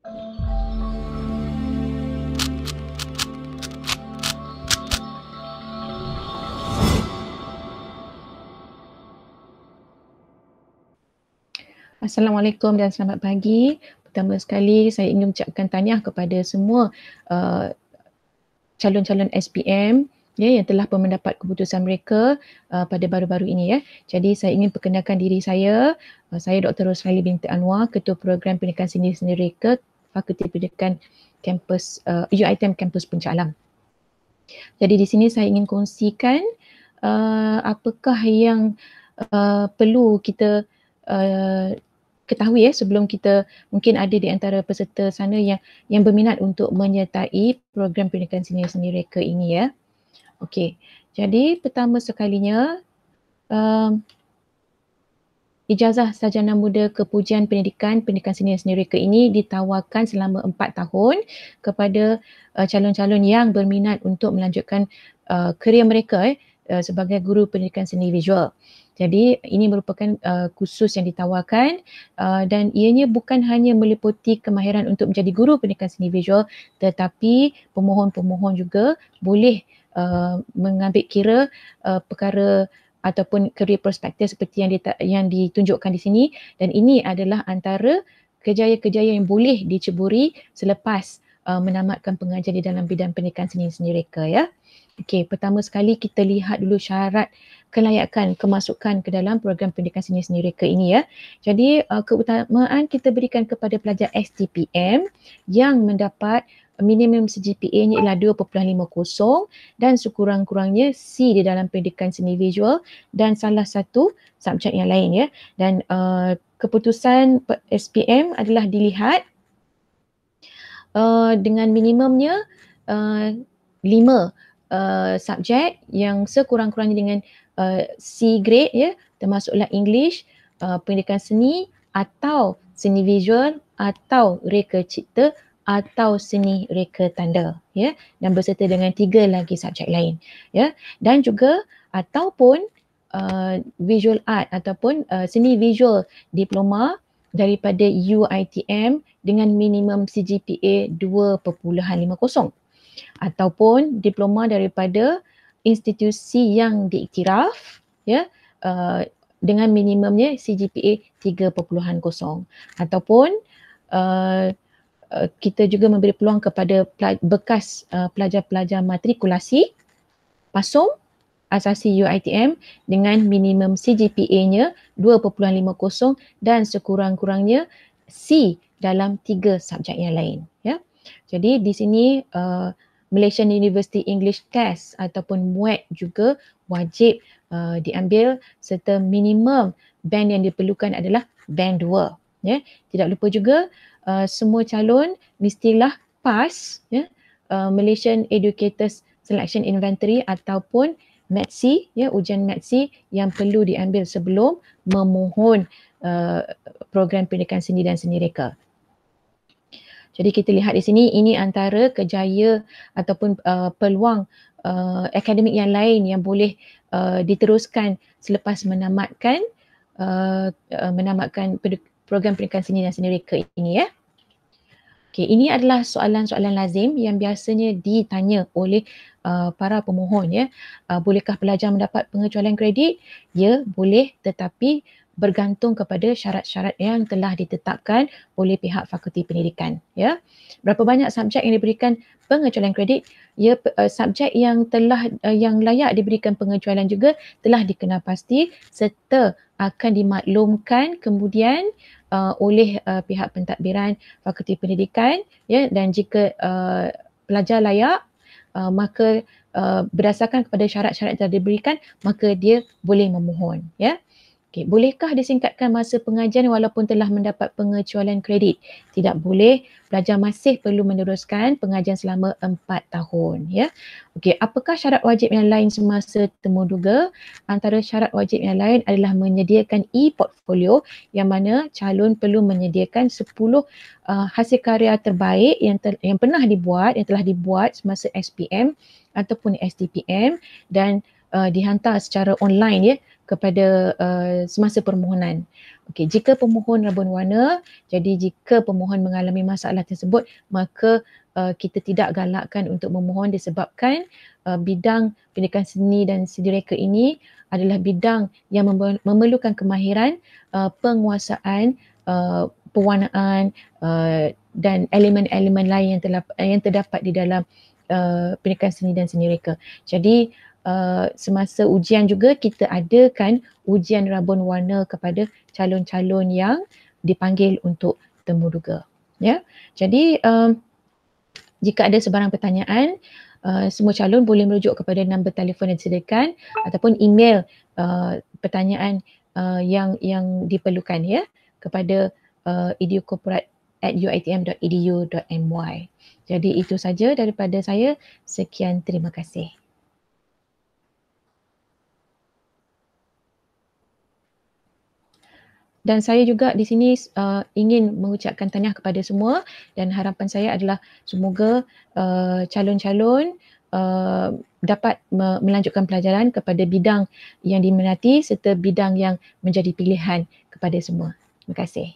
Assalamualaikum dan selamat pagi. Pertama sekali saya ingin ucapkan tahniah kepada semua calon-calon SPM yang telah pun mendapat keputusan mereka pada baru-baru ini ya. Jadi saya ingin perkenalkan diri saya. Saya Dr. Rosraili binti Anwar, Ketua Program Pendidikan Seni dan Reka Fakulti Pendidikan Kampus UiTM Kampus Puncak Alam. Jadi di sini saya ingin kongsikan apakah yang perlu kita ketahui sebelum kita, mungkin ada di antara peserta sana yang berminat untuk menyertai program pendidikan seni reka ini ya. Okey. Jadi pertama sekalinya ijazah sarjana muda kepujian pendidikan seni reka ini ditawarkan selama 4 tahun kepada calon-calon yang berminat untuk melanjutkan kerjaya mereka sebagai guru pendidikan seni visual. Jadi ini merupakan kursus yang ditawarkan dan ianya bukan hanya meliputi kemahiran untuk menjadi guru pendidikan seni visual, tetapi pemohon-pemohon juga boleh mengambil kira perkara ataupun career perspective seperti yang ditunjukkan di sini, dan ini adalah antara kejayaan-kejayaan yang boleh diceburi selepas menamatkan pengajian di dalam bidang pendidikan seni reka ya. Okey, pertama sekali kita lihat dulu syarat kelayakan kemasukan ke dalam program pendidikan seni reka ini ya. Jadi keutamaan kita berikan kepada pelajar STPM yang mendapat minimum CGPA-nya ialah 2.50 dan sekurang-kurangnya C di dalam pendidikan seni visual dan salah satu subjek yang lain ya. Dan keputusan SPM adalah dilihat dengan minimumnya 5 subjek yang sekurang-kurangnya dengan C grade ya, termasuklah English, pendidikan seni atau seni visual atau reka cipta atau seni reka tanda ya, dan berserta dengan 3 lagi subjek lain ya, dan juga ataupun visual art ataupun seni visual diploma daripada UiTM dengan minimum CGPA 2.50 ataupun diploma daripada institusi yang diiktiraf ya dengan minimumnya CGPA 3.0 ataupun kita juga memberi peluang kepada bekas pelajar-pelajar matrikulasi PASUM asasi UiTM dengan minimum CGPA-nya 2.50 dan sekurang-kurangnya C dalam 3 subjek yang lain ya. Jadi di sini Malaysian University English Test ataupun MUET juga wajib diambil serta minimum band yang diperlukan adalah band 2 ya. Tidak lupa juga semua calon mestilah PAS ya, Malaysian Educators Selection Inventory ataupun MATC ya, ujian MATC yang perlu diambil sebelum memohon program pendidikan seni dan seni reka. Jadi kita lihat di sini, ini antara kejaya ataupun peluang akademik yang lain yang boleh diteruskan selepas menamatkan program pendidikan seni dan seni reka ini ya. Okey, ini adalah soalan-soalan lazim yang biasanya ditanya oleh para pemohon ya. Bolehkah pelajar mendapat pengecualian kredit? Ya, boleh, tetapi bergantung kepada syarat-syarat yang telah ditetapkan oleh pihak Fakulti Pendidikan ya. Berapa banyak subjek yang diberikan pengecualian kredit? Ya, subjek yang layak diberikan pengecualian juga telah dikenal pasti serta akan dimaklumkan kemudian oleh pihak pentadbiran Fakulti Pendidikan ya, dan jika pelajar layak maka berdasarkan kepada syarat-syarat yang telah diberikan maka dia boleh memohon ya. Okay. Bolehkah disingkatkan masa pengajian walaupun telah mendapat pengecualian kredit? Tidak boleh. Pelajar masih perlu meneruskan pengajian selama 4 tahun ya. Okey, apakah syarat wajib yang lain semasa temuduga? Antara syarat wajib yang lain adalah menyediakan e-portfolio yang mana calon perlu menyediakan 10 hasil karya terbaik yang pernah dibuat, yang telah dibuat semasa SPM ataupun STPM dan dihantar secara online ya kepada semasa permohonan. Okey, jika pemohon rabun warna, jadi jika pemohon mengalami masalah tersebut, maka kita tidak galakkan untuk memohon disebabkan bidang pendidikan seni dan seni reka ini adalah bidang yang memerlukan kemahiran, penguasaan, pewarnaan dan elemen-elemen lain yang terdapat di dalam pendidikan seni dan seni reka. Jadi semasa ujian juga kita adakan ujian rabun warna kepada calon-calon yang dipanggil untuk temuduga. Ya, jadi jika ada sebarang pertanyaan, semua calon boleh merujuk kepada nombor telefon yang disediakan ataupun email pertanyaan yang diperlukan ya kepada ediocorporate@uitm.edu.my. Jadi itu saja daripada saya. Sekian, terima kasih. Dan saya juga di sini ingin mengucapkan tahniah kepada semua dan harapan saya adalah semoga calon-calon dapat melanjutkan pelajaran kepada bidang yang diminati serta bidang yang menjadi pilihan kepada semua. Terima kasih.